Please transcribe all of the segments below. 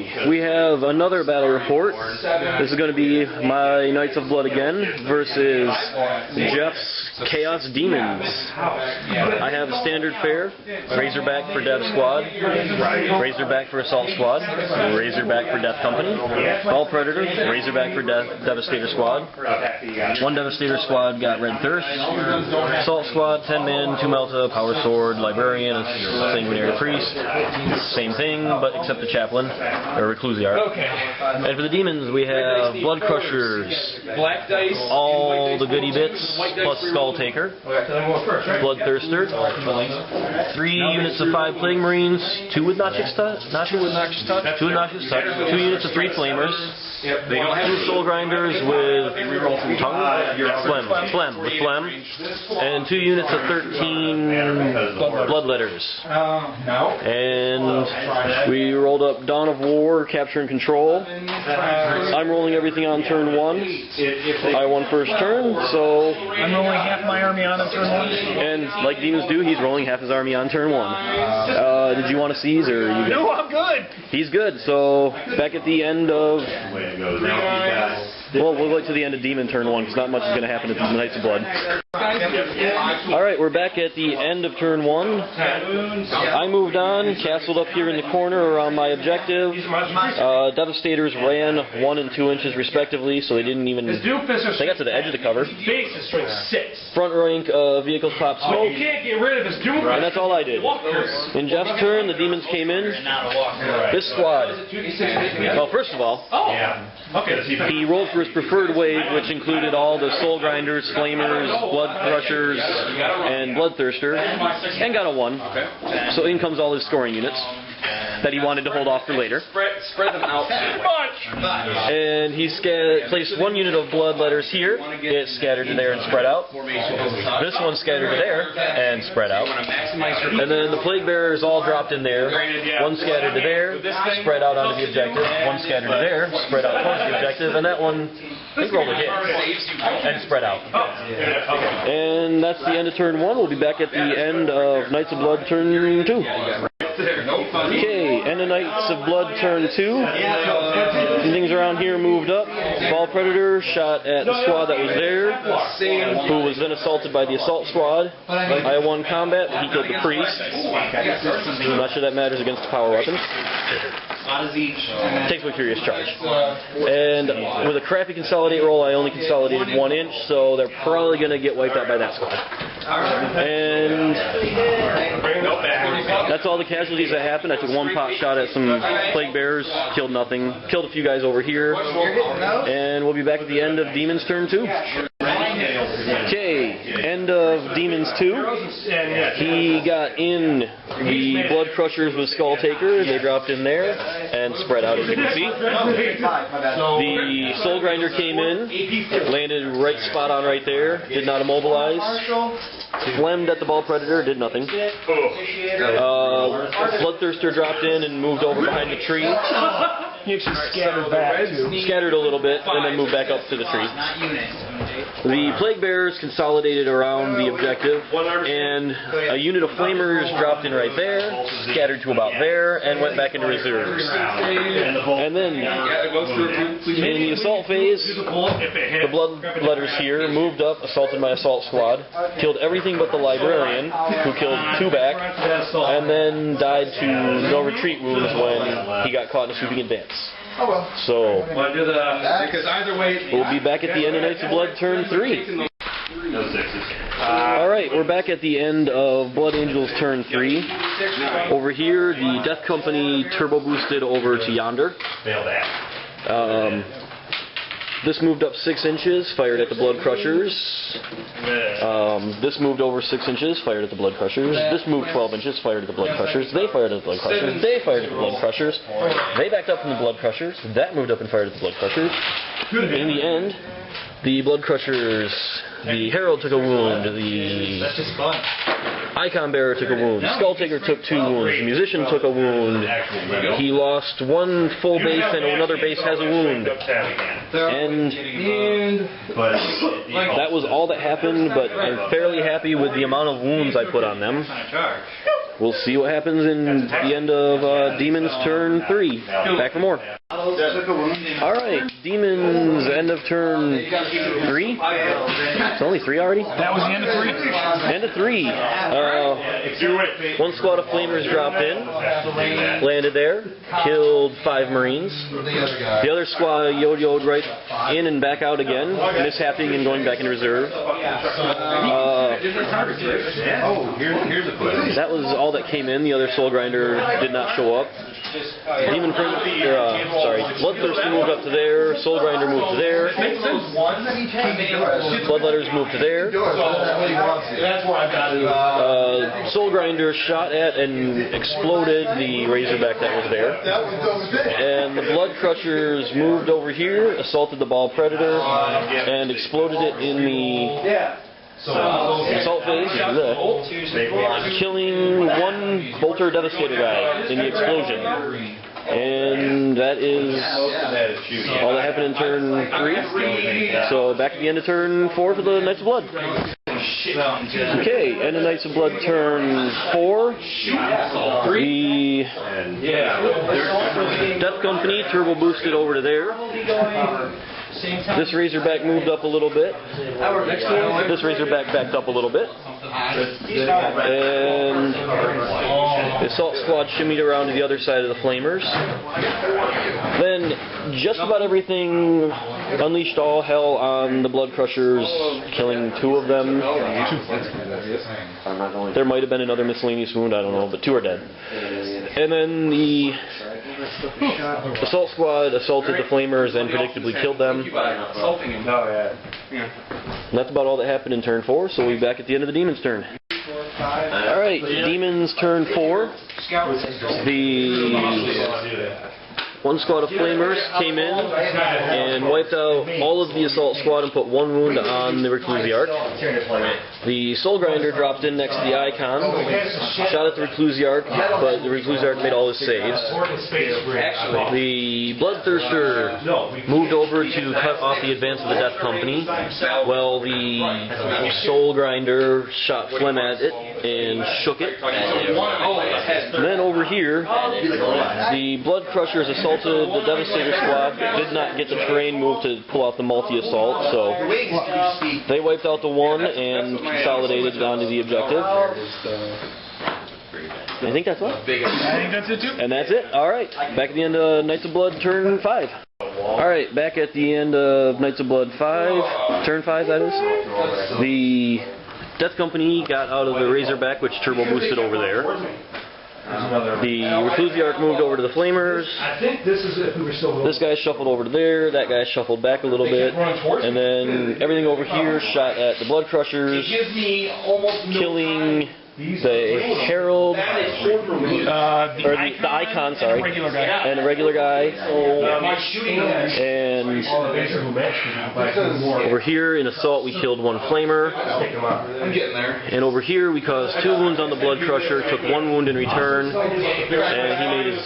Okay, we have another battle report. This is going to be my Knights of Blood again versus Jeff's Chaos Demons. I have a standard fare, Razorback for Dev Squad, Razorback for Assault Squad, Razorback for Death Company, Ball Predator, Razorback for Devastator Squad. One Devastator Squad got Red Thirst, Assault Squad, 10-man, 2 Melta, Power Sword, Librarian, a Sanguinary Priest. Same thing, but except the Chaplain, or Reclusiar. And for the Demons, we have Blood Crushers, all the goody bits, plus Skull Taker, Bloodthirster, 3 units of 5 Plague Marines, 2 with Noxious Touch, 2 units of 3 Flamers, 2 Soul Grinders with Phlegm, and 2 units of 13 Bloodletters. And we rolled up Dawn of War, Capture and Control. I'm rolling everything on turn 1. I won first turn, so... I'm rolling half my army on turn 1. And like Demons do, he's rolling half his army on turn 1. Did you want to seize, or you good? No, I'm good. He's good, so back at the end of... Well, we'll wait till the end of Demon turn 1, because not much is going to happen at the Knights of Blood. Alright, we're back at the end of turn 1. I moved on, castled up here in the corner around my objective. Devastators ran 1 and 2 inches respectively, so they didn't even... They got to the edge of the cover. Front rank vehicles pop smoke. And that's all I did. In Jeff's turn, the Demons came in. This squad. Well, first of all, he rolled for his preferred wave, which included all the Soul Grinders, Flamers, Blood Crushers, and Bloodthirster, and got a 1. So in comes all his scoring units that he wanted to hold off for later. Spread them out too much. And he placed 1 unit of Bloodletters here. It scattered to there and spread out. This one scattered to there and spread out. And then the Plague Bearers all dropped in there. 1 scattered to there, spread out onto the objective. 1 scattered to there, spread out towards the objective. And that one, I think, rolled a hit and spread out. And that's the end of turn 1. We'll be back at the end of Knights of Blood turn 2. Okay, end of Knights of Blood turn 2. Some things around here moved up. Ball Predator shot at the squad that was there, who was then assaulted by the Assault Squad. I won combat, but he killed the Priest. I'm not sure that matters against the power weapons. Takes away Furious Charge. And with a crappy consolidate roll, I only consolidated 1 inch, so they're probably going to get wiped out by that squad. And that's all the casualties that happened. I took 1 pot shot at some Plague Bearers, killed nothing, killed a few guys over here, and we'll be back at the end of Demons turn 2. Okay, end of Demons 2. He got in the Blood Crushers with Skull Taker. They dropped in there and spread out, as you can see. The Soul Grinder came in, landed right spot on right there, did not immobilize. Phlegmed at the Ball Predator, did nothing. Bloodthirster dropped in and moved over behind the tree. You actually scattered back, too. Scattered a little bit and then moved back up to the tree. The Plague Bearers consolidated around the objective, and a unit of Flamers dropped in right there, scattered to about there, and went back into reserves. And then, in the assault phase, the Bloodletters here moved up, assaulted my Assault Squad, killed everything but the Librarian, who killed 2 back, and then died to no retreat wounds when he got caught in a sweeping advance. So, we'll be back at the end of Knights of Blood turn 3. Alright, we're back at the end of Blood Angels turn 3. Over here, the Death Company turbo boosted over to yonder. This moved up 6 inches, fired at the Blood Crushers. This moved over 6 inches, fired at the Blood Crushers. This moved 12 inches, fired at the Blood Crushers. They fired at the Blood Crushers. They fired at the Blood Crushers. They backed up from the Blood Crushers. That moved up and fired at the Blood Crushers. In the end, the Blood Crushers, the Herald took a wound, the Icon Bearer took a wound, Skull Taker took 2 wounds, the Musician took a wound, he lost 1 full base and another base has a wound. And that was all that happened, but I'm fairly happy with the amount of wounds I put on them. we'll see what happens in the end of Demons turn 3. Back for more. Alright, Demons end of turn 3? It's only 3 already? That was the end of 3? End of 3. One squad of flamers dropped in, landed there, killed 5 Marines. The other squad yo-yoed right in and back out again, mishapping and going back in reserve. That was all that came in. The other Soul Grinder did not show up. Bloodthirster moved up to there. Soul Grinder moved to there. Bloodletters moved to there. Soul Grinder shot at and exploded the Razorback that was there. And the Blood Crushers moved over here, assaulted the Ball Predator, and exploded it in the assault phase, killing one Bolter Devastator guy in the explosion. And that is all that happened in turn 3. So back at the end of turn 4 for the Knights of Blood. Okay, end of Knights of Blood turn 4. The Death Company turbo boosted over to there. This Razorback moved up a little bit. This Razorback backed up a little bit. And the Assault Squad shimmied around to the other side of the Flamers. Then just about everything unleashed all hell on the Blood Crushers, killing 2 of them. There might have been another miscellaneous wound, I don't know, but 2 are dead. And then the Assault Squad assaulted the Flamers and predictably killed them. And that's about all that happened in turn 4, so we'll be back at the end of the Demons' turn. Alright, Demons turn 4. The one squad of Flamers came in and wiped out all of the Assault Squad and put 1 wound on the Reclusiarch. The Soul Grinder dropped in next to the Icon, shot at the Reclusiarch, but the Reclusiarch made all his saves. The Bloodthirster moved over to cut off the advance of the Death Company, while the Soul Grinder shot phlegm at it and shook it. And then over here, the Blood Crushers assaulted the Devastator Squad, did not get the terrain move to pull out the multi-assault, so they wiped out the 1 and consolidated onto the objective. I think that's what? I think that's it too. And that's it. Alright, back at the end of Knights of Blood turn 5. Alright, back at the end of Knights of Blood 5, turn 5 that is. The Death Company got out of the Razorback, which turbo boosted over there. The Reclusiarch moved over to the Flamers. This guy shuffled over to there. That guy shuffled back a little bit. And then everything over here shot at the Blood Crushers, killing the Herald, or the Icon, sorry, and the regular guy. And over here in Assault we killed 1 Flamer. And over here we caused 2 wounds on the Blood Crusher, took 1 wound in return, and he made his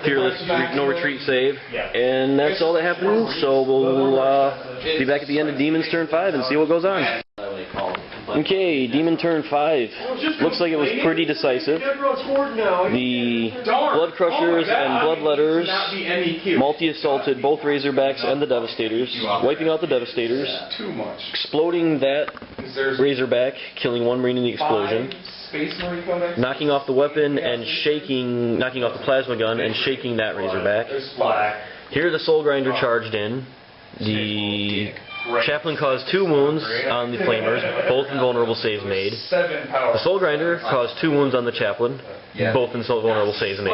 fearless no retreat save. And that's all that happened, so we'll be back at the end of Demon's turn 5 and see what goes on. Okay, Demon turn 5. Looks like it was pretty decisive. The Blood Crushers and Bloodletters multi-assaulted both Razorbacks and the Devastators, wiping out the Devastators, exploding that Razorback, killing 1 Marine in the explosion, knocking off the weapon and knocking off the plasma gun and shaking that Razorback. Here the Soul Grinder charged in. The Chaplain caused 2 wounds on the Flamers, both invulnerable saves made. The Soul Grinder caused 2 wounds on the Chaplain, both invulnerable saves made.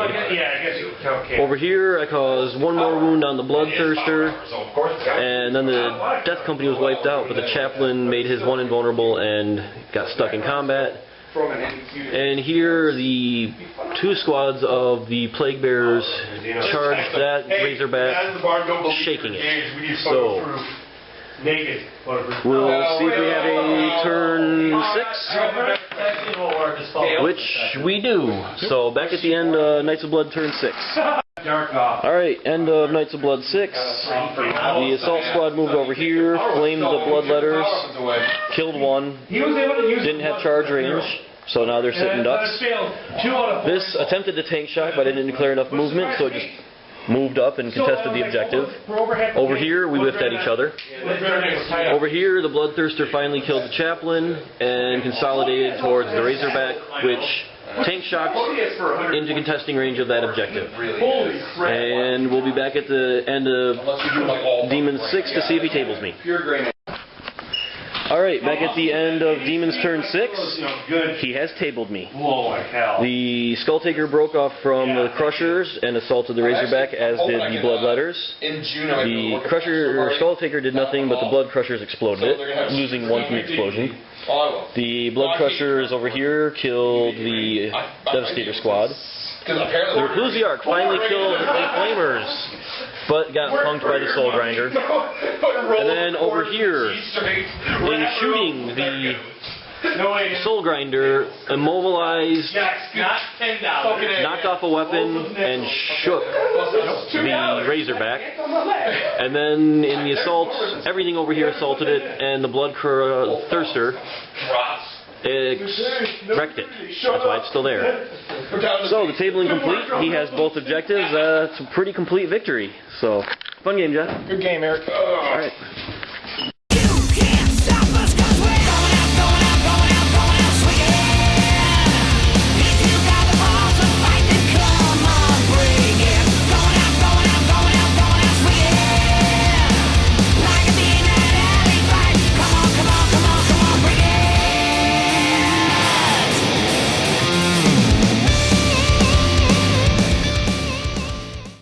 Over here I caused 1 more wound on the Bloodthirster, and then the Death Company was wiped out, but the Chaplain made his 1 invulnerable and got stuck in combat. And here the 2 squads of the Plague Bearers charged that Razorback, shaking it. So we'll see if we have a turn 6, which we do. So back at the end, Knights of Blood turn 6. Alright, end of Knights of Blood 6. The Assault Squad moved over here, flamed the Bloodletters, killed 1, didn't have charge range. So now they're sitting ducks. This attempted to tank shock, but I didn't declare enough movement, so it just moved up and contested the objective. Over here, we whiffed at each other. Over here, the Bloodthirster finally killed the Chaplain and consolidated towards the Razorback, which tank shocked into contesting range of that objective. And we'll be back at the end of Demons 6 to see if he tables me. Alright, back at the end of Demon's turn 6, he has tabled me. The Skulltaker broke off from the Crushers and assaulted the Razorback, as did the Bloodletters. The Skulltaker did nothing, but the Blood Crushers exploded it, losing one from the explosion. The Blood Crushers over here killed the Devastator squad. The Reclusiarch finally killed the Flamers, but got punked by the Soul Grinder. And then over here, in shooting the Soul Grinder, immobilized, knocked off a weapon, and shook the Razorback. And then in the assault, everything over here assaulted it, and the Bloodthirster wrecked it. That's why it's still there. So the tabling complete. He has both objectives. It's a pretty complete victory. So fun game, Jeff. Good game, Eric. All right.